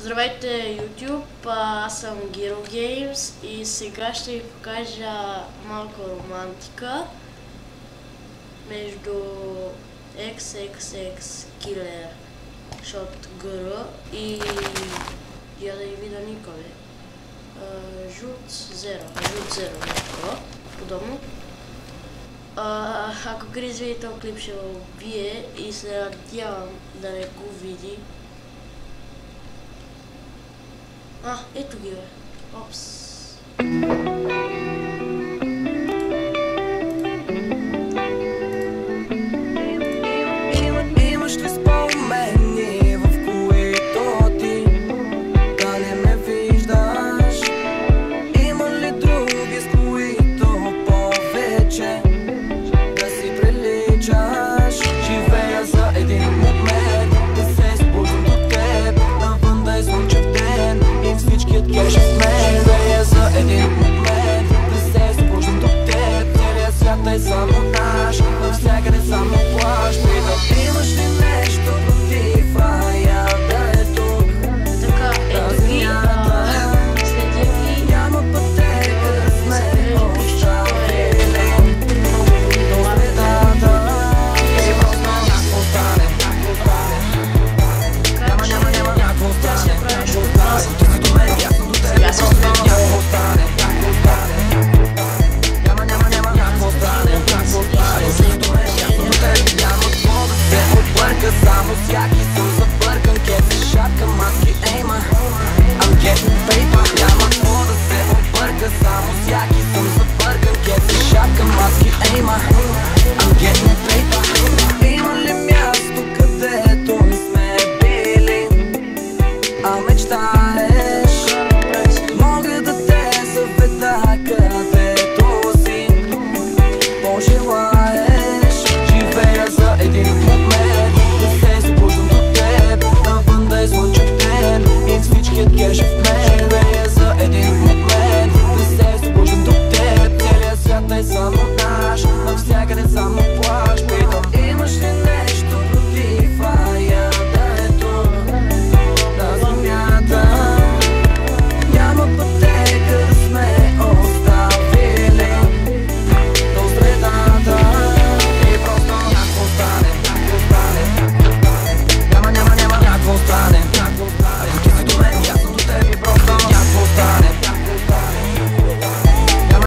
Здравейте, YouTube! Аз съм Giro Games и сега ще ви покажа малко романтика между XXX Killer Shot и я да ви видя никъде. Жут Zero, нещо подобно. Ако Крис види този клип, ще го убие и се надявам да не го види. Ето ги бе. Опс. Имаш ли спомени, в които ти да не ме виждаш? Има ли други, с които повече да си приличаш? Живея за един момент, да се спусна до теб, навън да е слънчев ден и всичкият кеше в мен. Живея за един момент, да се спусна до теб, целият свят е само наш, навсякъде само плаш. Имаш ли нещо против, я да е тук? Така, ето ги, следя ги. Няма пътека да сме оставили до средата. И просто някакво стане. Няма някакво стане. Ти си до мен, аз съм до теб. Някакво стане. Няма някакво стане. Ти си до мен, аз съм до теб. Няма какво да се обърка, само всяки съм забъркан. Кефи шапка, маски, ейма, I'm getting paper. Няма какво да се обърка, само всяки съм забъркан. Кефи шапка, маски, ейма, I'm getting paper. Има ли място, където не сме били, а мечтаем